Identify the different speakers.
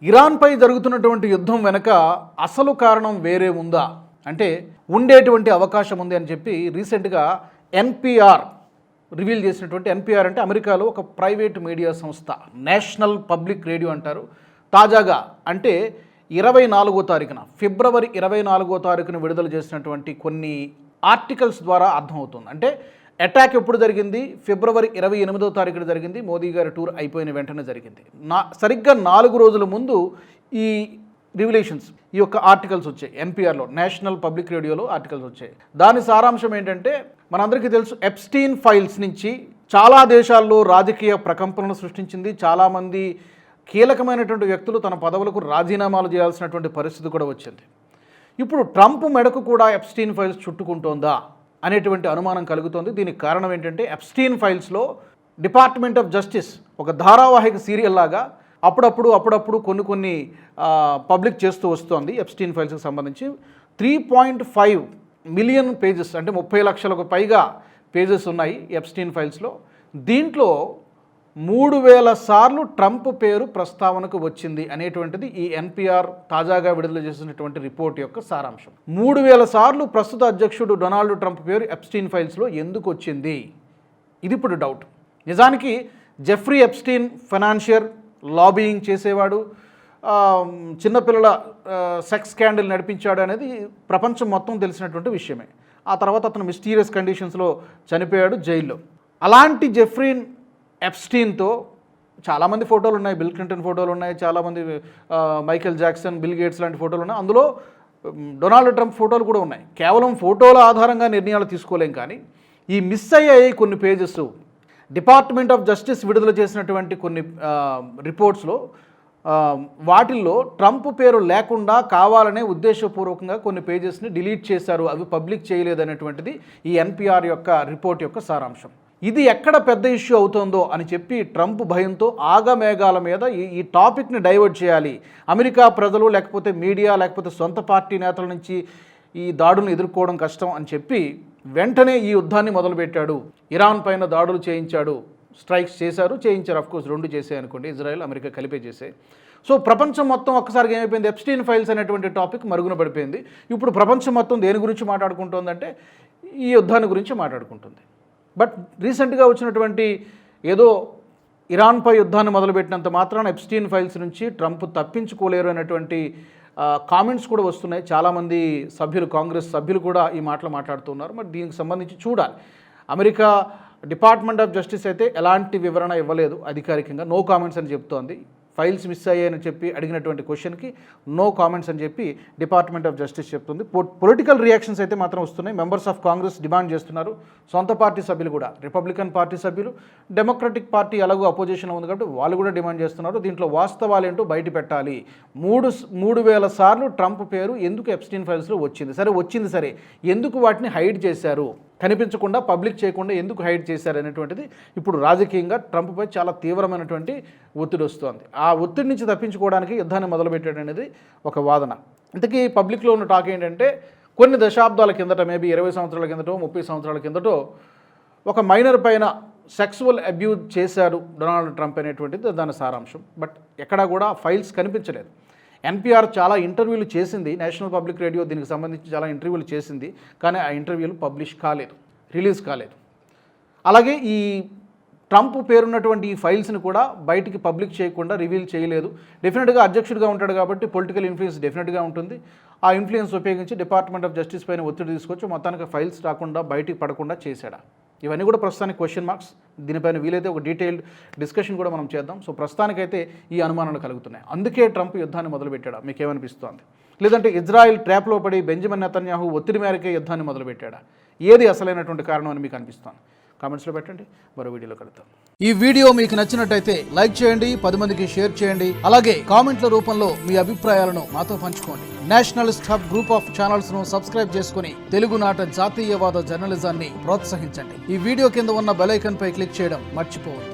Speaker 1: ఇరాన్పై జరుగుతున్నటువంటి యుద్ధం వెనక అసలు కారణం వేరే ఉందా అంటే ఉండేటువంటి అవకాశం ఉంది అని చెప్పి రీసెంట్గా ఎన్పిఆర్ రివీల్ చేసినటువంటి ఎన్పిఆర్ అంటే అమెరికాలో ఒక ప్రైవేట్ మీడియా సంస్థ, నేషనల్ పబ్లిక్ రేడియో అంటారు. తాజాగా అంటే 24వ తారీఖున ఫిబ్రవరి 24వ తారీఖున విడుదల చేసినటువంటి కొన్ని ఆర్టికల్స్ ద్వారా అర్థమవుతుంది. అంటే అటాక్ ఎప్పుడు జరిగింది? ఫిబ్రవరి 28వ తారీఖున జరిగింది. మోదీ గారి టూర్ అయిపోయిన వెంటనే జరిగింది. సరిగ్గా 4 రోజుల ముందు ఈ రివిలేషన్స్, ఈ యొక్క ఆర్టికల్స్ వచ్చాయి. ఎన్పిఆర్లో, నేషనల్ పబ్లిక్ రేడియోలో ఆర్టికల్స్ వచ్చాయి. దాని సారాంశం ఏంటంటే, మనందరికీ తెలుసు ఎప్స్టీన్ ఫైల్స్ నుంచి చాలా దేశాల్లో రాజకీయ ప్రకంపనలు సృష్టించింది. చాలామంది కీలకమైనటువంటి వ్యక్తులు తన పదవులకు రాజీనామాలు చేయాల్సినటువంటి పరిస్థితి కూడా వచ్చింది. ఇప్పుడు ట్రంప్ మెడకు కూడా ఎప్స్టీన్ ఫైల్స్ చుట్టుకుంటోందా అనేటువంటి అనుమానం కలుగుతోంది. దీనికి కారణం ఏంటంటే, ఎప్స్టీన్ ఫైల్స్లో డిపార్ట్మెంట్ ఆఫ్ జస్టిస్ ఒక ధారావాహిక సీరియల్ లాగా అప్పుడప్పుడు కొన్ని పబ్లిక్ చేస్తూ వస్తోంది. ఎప్స్టీన్ ఫైల్స్కి సంబంధించి 3.5 మిలియన్ పేజెస్ అంటే 30 లక్షలకు పైగా పేజెస్ ఉన్నాయి ఎప్స్టీన్ ఫైల్స్లో. దీంట్లో 3000 సార్లు ట్రంప్ పేరు ప్రస్తావనకు వచ్చింది అనేటువంటిది ఈ ఎన్పిఆర్ తాజాగా విడుదల చేసినటువంటి రిపోర్ట్ యొక్క సారాంశం. 3000 సార్లు ప్రస్తుత అధ్యక్షుడు డొనాల్డ్ ట్రంప్ పేరు ఎప్స్టీన్ ఫైల్స్లో ఎందుకు వచ్చింది? ఇది ఇప్పుడు డౌట్. నిజానికి జెఫ్రీ ఎప్స్టీన్ ఫైనాన్షియర్ లాబియింగ్ చేసేవాడు, చిన్నపిల్లల సెక్స్ స్కాండల్ నడిపించాడు అనేది ప్రపంచం మొత్తం తెలిసినటువంటి విషయమే. ఆ తర్వాత అతను మిస్టీరియస్ కండిషన్స్లో చనిపోయాడు జైల్లో. అలాంటి జెఫ్రీ ఎప్స్టీన్తో చాలామంది ఫోటోలు ఉన్నాయి. బిల్ క్లింటన్ ఫోటోలు ఉన్నాయి, చాలామంది మైకేల్ జాక్సన్, బిల్ గేట్స్ లాంటి ఫోటోలు ఉన్నాయి. అందులో డొనాల్డ్ ట్రంప్ ఫోటోలు కూడా ఉన్నాయి. కేవలం ఫోటోల ఆధారంగా నిర్ణయాలు తీసుకోలేం. కానీ ఈ మిస్ అయ్యాయి కొన్ని పేజెస్. డిపార్ట్మెంట్ ఆఫ్ జస్టిస్ విడుదల చేసినటువంటి కొన్ని రిపోర్ట్స్లో వాటిల్లో ట్రంప్ పేరు లేకుండా కావాలనే ఉద్దేశపూర్వకంగా కొన్ని పేజెస్ని డిలీట్ చేశారు, అవి పబ్లిక్ చేయలేదనేటువంటిది ఈ ఎన్పిఆర్ యొక్క రిపోర్ట్ యొక్క సారాంశం. ఇది ఎక్కడ పెద్ద ఇష్యూ అవుతుందో అని చెప్పి ట్రంప్ భయంతో ఆగమేఘాల మీద ఈ టాపిక్ని డైవర్ట్ చేయాలి, అమెరికా ప్రజలు లేకపోతే మీడియా లేకపోతే సొంత పార్టీ నేతల నుంచి ఈ దాడులను ఎదుర్కోవడం కష్టం అని చెప్పి వెంటనే ఈ యుద్ధాన్ని మొదలుపెట్టాడు. ఇరాన్ పైన దాడులు చేయించాడు, స్ట్రైక్స్ చేయించారు. అఫ్కోర్స్ 2 చేసాయి అనుకోండి, ఇజ్రాయెల్ అమెరికా కలిపే చేసాయి. సో ప్రపంచం మొత్తం ఒక్కసారిగా ఏమైపోయింది, ఎప్స్టీన్ ఫైల్స్ అనేటువంటి టాపిక్ మరుగున పడిపోయింది. ఇప్పుడు ప్రపంచం మొత్తం దేని గురించి మాట్లాడుకుంటుందంటే ఈ యుద్ధాన్ని గురించి మాట్లాడుకుంటుంది. బట్ రీసెంట్గా వచ్చినటువంటి ఏదో ఇరాన్పై యుద్ధాన్ని మొదలుపెట్టినంత మాత్రాన ఎప్స్టీన్ ఫైల్స్ నుంచి ట్రంప్ తప్పించుకోలేరు అనేటువంటి కామెంట్స్ కూడా వస్తున్నాయి. చాలామంది సభ్యులు, కాంగ్రెస్ సభ్యులు కూడా ఈ మాటలు మాట్లాడుతున్నారు. మరి దీనికి సంబంధించి చూడాలి. అమెరికా డిపార్ట్మెంట్ ఆఫ్ జస్టిస్ అయితే ఎలాంటి వివరణ ఇవ్వలేదు అధికారికంగా, నో కామెంట్స్ అని చెప్తోంది. ఫైల్స్ మిస్ అయ్యాయని చెప్పి అడిగినటువంటి క్వశ్చన్కి నో కామెంట్స్ అని చెప్పి డిపార్ట్మెంట్ ఆఫ్ జస్టిస్ చెప్తుంది. పొలిటికల్ రియాక్షన్స్ అయితే మాత్రం వస్తున్నాయి. మెంబర్స్ ఆఫ్ కాంగ్రెస్ డిమాండ్ చేస్తున్నారు, సొంత పార్టీ సభ్యులు కూడా, రిపబ్లికన్ పార్టీ సభ్యులు, డెమోక్రటిక్ పార్టీ ఎలాగో అపోజిషన్లో ఉంది కాబట్టి వాళ్ళు కూడా డిమాండ్ చేస్తున్నారు. దీంట్లో వాస్తవాలేంటో బయట పెట్టాలి. 3000 సార్లు ట్రంప్ పేరు ఎందుకు ఎప్స్టీన్ ఫైల్స్లో వచ్చింది సరే ఎందుకు వాటిని హైడ్ చేశారు, కనిపించకుండా పబ్లిక్ చేయకుండా ఎందుకు హైడ్ చేశారు అనేటువంటిది ఇప్పుడు రాజకీయంగా ట్రంప్పై చాలా తీవ్రమైనటువంటి ఒత్తిడి వస్తుంది. ఆ ఒత్తిడి నుంచి తప్పించుకోవడానికి యుద్ధాన్ని మొదలుపెట్టాడు అనేది ఒక వాదన. ఇంతకీ పబ్లిక్లో ఉన్న టాక్ ఏంటంటే, కొన్ని దశాబ్దాల కిందట, మేబీ 20 సంవత్సరాల కిందటో 30 సంవత్సరాల కిందటో ఒక మైనర్ పైన సెక్సువల్ అబ్యూజ్ చేశారు డొనాల్డ్ ట్రంప్ అనేటువంటిది దాని సారాంశం. బట్ ఎక్కడా కూడా ఫైల్స్ కనిపించలేదు. ఎన్పిఆర్ చాలా ఇంటర్వ్యూలు చేసింది, నేషనల్ పబ్లిక్ రేడియో దీనికి సంబంధించి చాలా ఇంటర్వ్యూలు చేసింది. కానీ ఆ ఇంటర్వ్యూలు పబ్లిష్ కాలేదు, రిలీజ్ కాలేదు. అలాగే ఈ ట్రంప్ పేరున్నటువంటి ఈ ఫైల్స్ని కూడా బయటికి పబ్లిక్ చేయకుండా రివీల్ చేయలేదు. డెఫినెట్గా అధ్యక్షుడిగా ఉంటాడు కాబట్టి పొలిటికల్ ఇన్ఫ్లుయెన్స్ డెఫినెట్గా ఉంటుంది. ఆ ఇన్ఫ్లుయెన్స్ ఉపయోగించి డిపార్ట్మెంట్ ఆఫ్ జస్టిస్ పైన ఒత్తిడి తీసుకొచ్చి మొత్తానికి ఫైల్స్ రాకుండా బయటికి పడకుండా చేశాడా? ఇవన్నీ కూడా ప్రస్తుతానికి క్వశ్చన్ మార్క్స్. దీనిపైన వీలైతే ఒక డీటెయిల్డ్ డిస్కషన్ కూడా మనం చేద్దాం. సో ప్రస్తుతానికైతే ఈ అనుమానాలు కలుగుతున్నాయి. అందుకే ట్రంప్ యుద్ధాన్ని మొదలుపెట్టాడా? మీకేమనిపిస్తోంది? లేదంటే ఇజ్రాయెల్ ట్రాప్లో పడి బెంజమిన్ నెతన్యాహు ఒత్తిడి మేరకే యుద్ధాన్ని మొదలుపెట్టాడా? ఏది అసలైనటువంటి కారణం అని మీకు అనిపిస్తోంది? కామెంట్స్లో పెట్టండి. మరో వీడియోలో కలుద్దాం. ఈ వీడియో మీకు నచ్చినట్టయితే లైక్ చేయండి, 10 మందికి షేర్ చేయండి. అలాగే కామెంట్ల రూపంలో మీ అభిప్రాయాలను మాతో పంచుకోండి. Nationalist hub group of channels ను సబ్స్క్రైబ్ చేసుకుని తెలుగునాట జాతీయవాద జర్నలిజాన్ని ప్రోత్సహించండి. ఈ వీడియో కింద ఉన్న బెల్ ఐకాన్ పై క్లిక్ చేయడం మర్చిపోవద్దు.